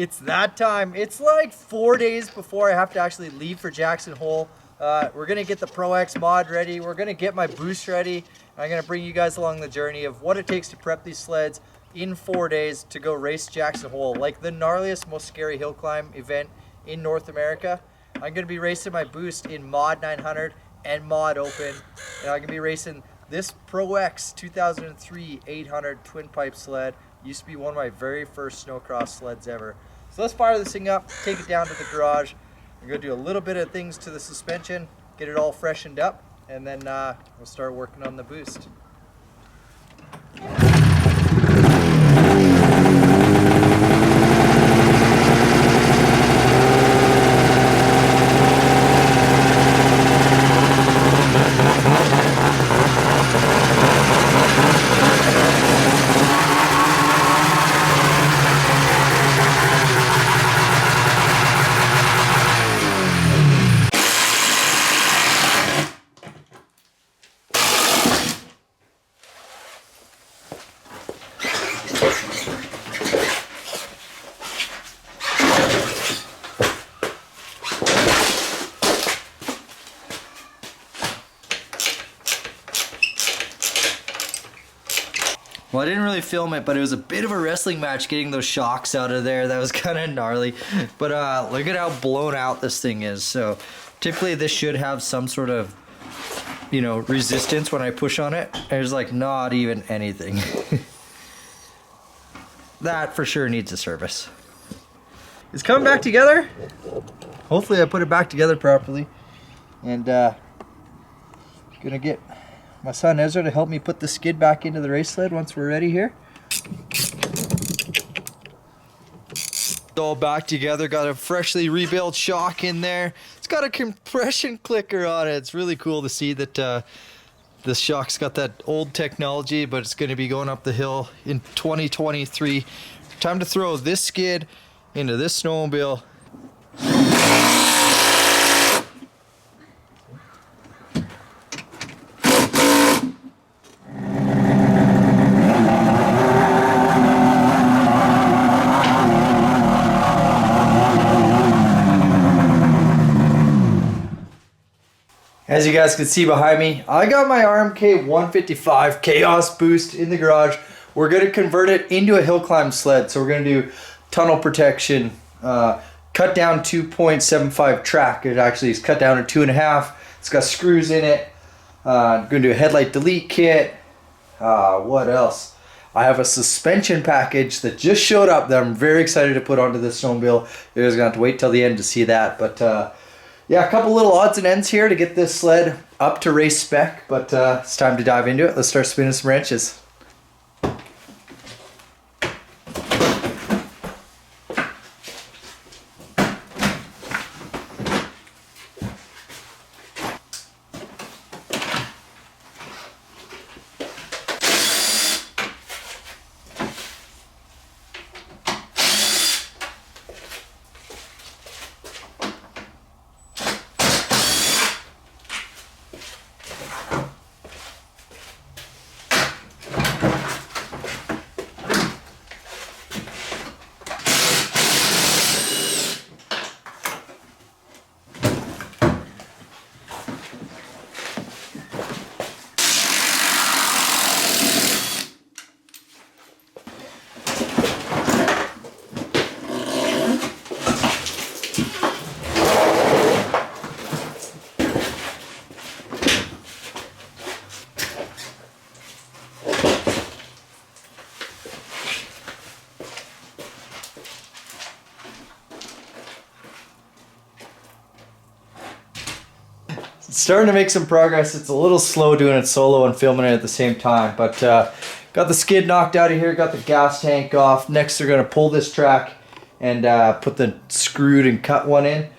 It's that time. It's like 4 days before I have to actually leave for Jackson Hole. We're gonna get the Pro X mod ready. We're gonna get my boost ready. I'm gonna bring you guys along the journey of what it takes to prep these sleds in 4 days to go race Jackson Hole, like the gnarliest, most scary hill climb event in North America. I'm gonna be racing my boost in Mod 900 and Mod Open, and I'm gonna be racing this Pro X 2003 800 twin pipe sled. Used to be one of my very first snowcross sleds ever. So let's fire this thing up, take it down to the garage. I'm gonna do a little bit of things to the suspension, get it all freshened up, and then we'll start working on the boost. Well, I didn't really film it, but it was a bit of a wrestling match getting those shocks out of there. That was kind of gnarly. But look at how blown out this thing is. So typically this should have some sort of, you know, resistance when I push on it. There's like not even anything. That for sure needs a service. It's coming back together. Hopefully I put it back together properly. And gonna get my son Ezra to help me put the skid back into the race sled once we're ready here. It's all back together, got a freshly rebuilt shock in there. It's got a compression clicker on it. It's really cool to see that this shock's got that old technology, but it's gonna be going up the hill in 2023. Time to throw this skid into this snowmobile. As you guys can see behind me, I got my RMK 155 Chaos Boost in the garage. We're going to convert it into a hill climb sled. So we're going to do tunnel protection, cut down 2.75 track. It actually is cut down to 2.5. It's got screws in it. I'm going to do a headlight delete kit. What else? I have a suspension package that just showed up that I'm very excited to put onto this snowmobile. You guys are going to have to wait till the end to see that. But yeah, a couple little odds and ends here to get this sled up to race spec, but it's time to dive into it. Let's start spinning some wrenches. Starting to make some progress. It's a little slow doing it solo and filming it at the same time, but got the skid knocked out of here, got the gas tank off. Next they're going to pull this track and put the screwed and cut one in.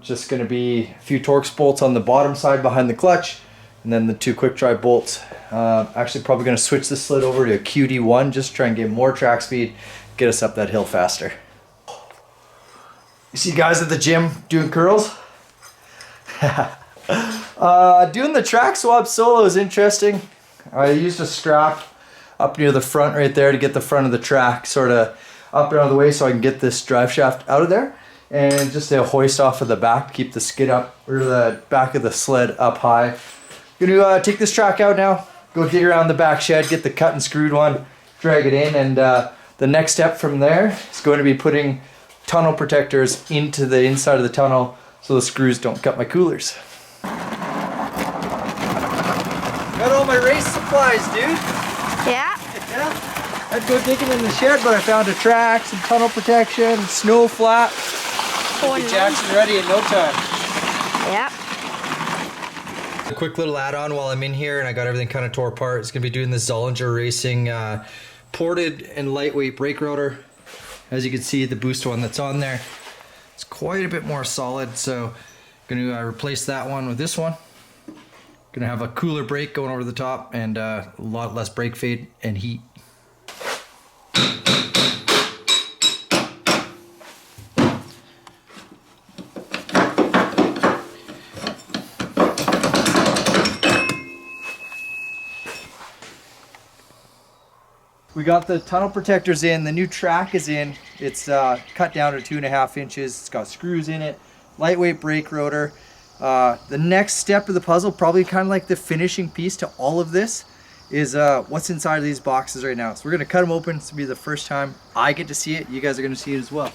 Just going to be a few Torx bolts on the bottom side behind the clutch, and then the 2 quick dry bolts. Actually probably going to switch this sled over to a QD1, just try and get more track speed, get us up that hill faster. You see guys at the gym doing curls? Doing the track swap solo is interesting. I used a strap up near the front right there to get the front of the track sort of up and out of the way so I can get this drive shaft out of there. And just a hoist off of the back, keep the skid up, or the back of the sled up high. Gonna take this track out now, go dig around the back shed, get the cut and screwed one, drag it in, and the next step from there is going to be putting tunnel protectors into the inside of the tunnel so the screws don't cut my coolers. Got all my race supplies, dude. Yeah? Yeah. I'd go digging in the shed, but I found a track, some tunnel protection, snow flat. Get Jackson ready in no time. Yeah. A quick little add-on while I'm in here, and I got everything kind of tore apart. It's gonna be doing the Zollinger Racing ported and lightweight brake rotor. As you can see, the boost one that's on there, it's quite a bit more solid. So I'm gonna replace that one with this one. Gonna have a cooler brake going over the top and a lot less brake fade and heat. We got the tunnel protectors in, the new track is in. It's cut down to 2.5 inches. It's got screws in it, lightweight brake rotor. The next step of the puzzle, probably kind of like the finishing piece to all of this, is what's inside of these boxes right now. So we're gonna cut them open. This will be the first time I get to see it. You guys are gonna see it as well.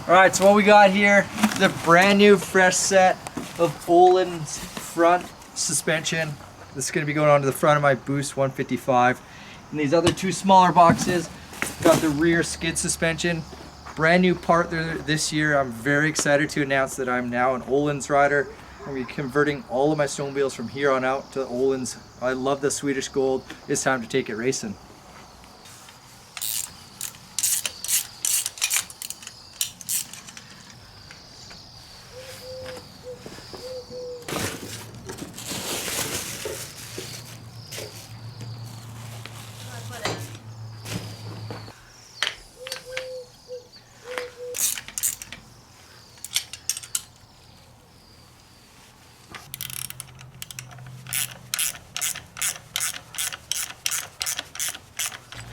Alright, so what we got here is a brand new fresh set of Öhlins front suspension. This is going to be going onto the front of my Boost 155. And these other two smaller boxes got the rear skid suspension. Brand new part there this year. I'm very excited to announce that I'm now an Öhlins rider. I'm going to be converting all of my snowmobiles from here on out to Öhlins. I love the Swedish gold. It's time to take it racing.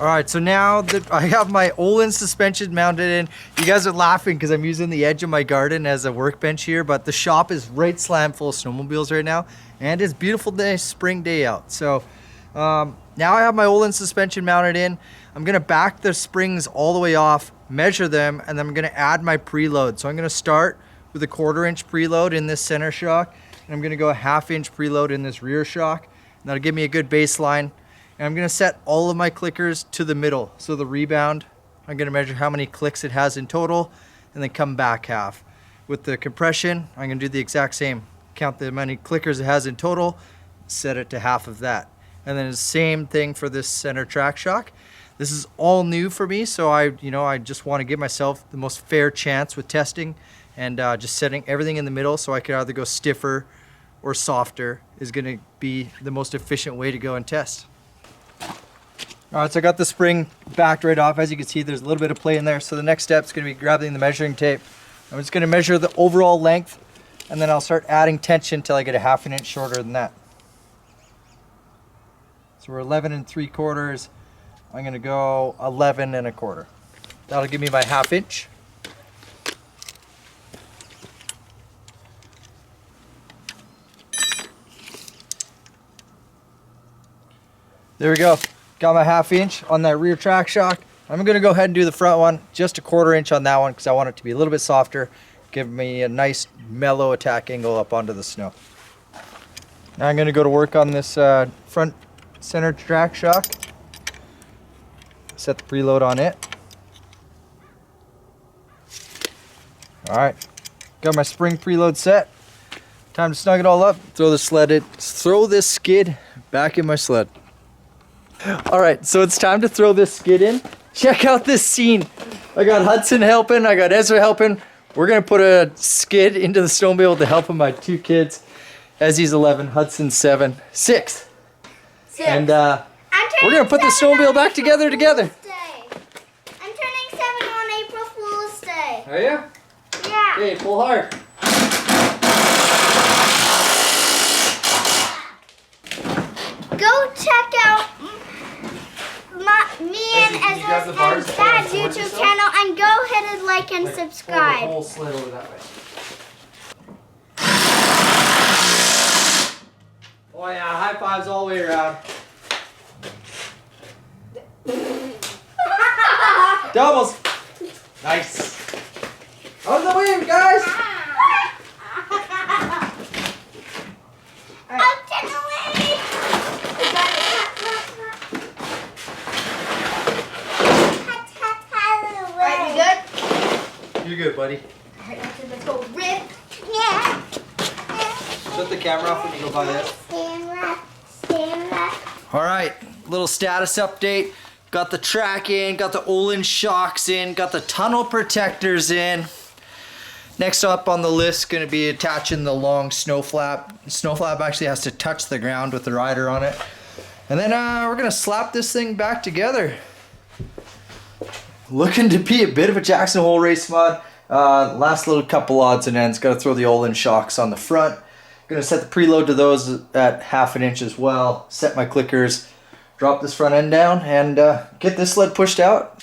Alright, so now that I have my Öhlins suspension mounted in, you guys are laughing because I'm using the edge of my garden as a workbench here, but the shop is right slam full of snowmobiles right now, and it's a beautiful day, spring day out. So now I have my Öhlins suspension mounted in. I'm going to back the springs all the way off, measure them, and then I'm going to add my preload. So I'm going to start with a 1/4 inch preload in this center shock, and I'm going to go a 1/2 inch preload in this rear shock, and that'll give me a good baseline. And I'm going to set all of my clickers to the middle. So the rebound, I'm going to measure how many clicks it has in total and then come back half. With the compression, I'm going to do the exact same. Count the many clickers it has in total, set it to half of that. And then the same thing for this center track shock. This is all new for me, so I just want to give myself the most fair chance with testing and just setting everything in the middle so I could either go stiffer or softer is going to be the most efficient way to go and test. Alright, so I got the spring backed right off. As you can see, there's a little bit of play in there. So the next step is going to be grabbing the measuring tape. I'm just going to measure the overall length, and then I'll start adding tension until I get a 1/2 inch shorter than that. So we're 11 3/4. I'm going to go 11 1/4. That'll give me my 1/2 inch. There we go. Got my 1/2 inch on that rear track shock. I'm going to go ahead and do the front one, just a 1/4 inch on that one because I want it to be a little bit softer, give me a nice mellow attack angle up onto the snow. Now I'm going to go to work on this front center track shock. Set the preload on it. Alright, got my spring preload set. Time to snug it all up, throw this skid back in my sled. Alright, so it's time to throw this skid in. Check out this scene. I got Hudson helping, I got Ezra helping. We're going to put a skid into the snowmobile with the help of my two kids. Ezzy's 11, Hudson's 6. And we're going to put the snowmobile back together. I'm turning 7 Are you? Yeah. Okay, pull hard. Go check out me and Ezra's dad's YouTube channel and go hit a like and subscribe. Pull the whole sled over that way. Oh yeah, high fives all the way around. Doubles. Nice. How's the wave, guys? Out and away. Alright, you good? You're good, buddy. Alright, let's go rip. Yeah. Shut the camera off when you go by this. All right, little status update. Got the track in, got the Olin shocks in, got the tunnel protectors in. Next up on the list, gonna be attaching the long snow flap. Snow flap actually has to touch the ground with the rider on it. And then we're gonna slap this thing back together. Looking to be a bit of a Jackson Hole race mod. Last little couple odds and ends. Gotta throw the Olin shocks on the front. Gonna set the preload to those at 1/2 inch as well. Set my clickers, drop this front end down, and get this sled pushed out.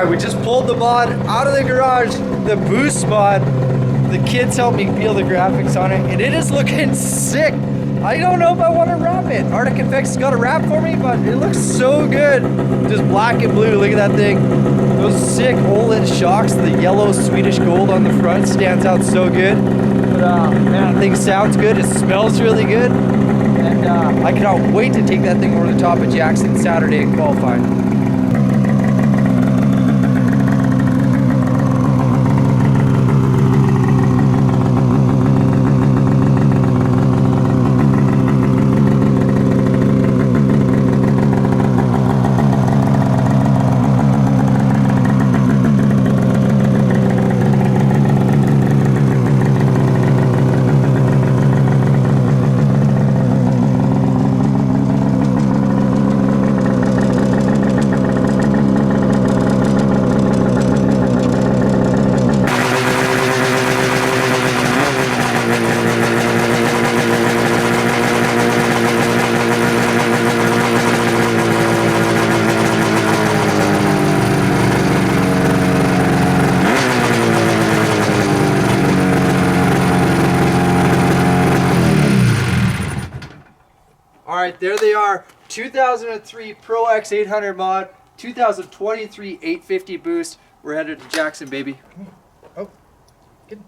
We just pulled the mod out of the garage, the boost mod. The kids helped me peel the graphics on it, and it is looking sick. I don't know if I want to wrap it. Arctic Effects got a wrap for me, but it looks so good. Just black and blue, look at that thing. Those sick Olin shocks, the yellow Swedish gold on the front stands out so good. But man, the thing sounds good, it smells really good. And I cannot wait to take that thing over the top of Jackson Saturday in qualifying. Alright, there they are. 2003 Pro X 800 mod, 2023 850 boost. We're headed to Jackson, baby. Oh, good.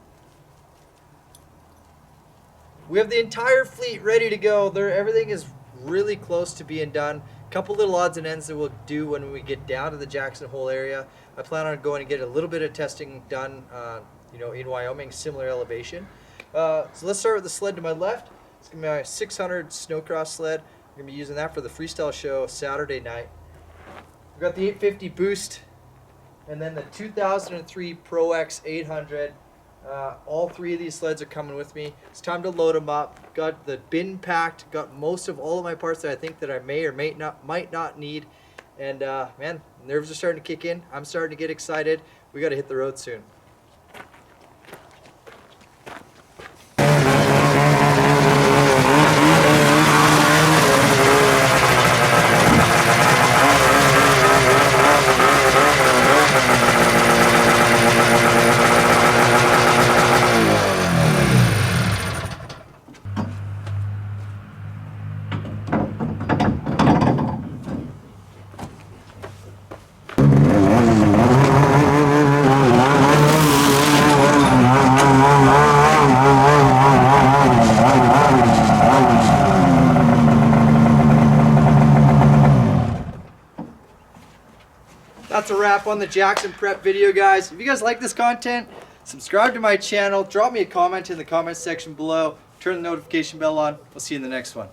We have the entire fleet ready to go. Everything is really close to being done. A couple little odds and ends that we'll do when we get down to the Jackson Hole area. I plan on going and get a little bit of testing done, in Wyoming, similar elevation. So let's start with the sled to my left. It's going to be my 600 snowcross sled. I'm going to be using that for the freestyle show Saturday night. We've got the 850 boost and then the 2003 Pro X 800. All three of these sleds are coming with me. It's time to load them up. Got the bin packed. Got most of all of my parts that I think that I may or might not need. And man, nerves are starting to kick in. I'm starting to get excited. We got to hit the road soon. That's a wrap on the Jackson prep video, guys. If you guys like this content, subscribe to my channel, drop me a comment in the comment section below, turn the notification bell on. We'll see you in the next one.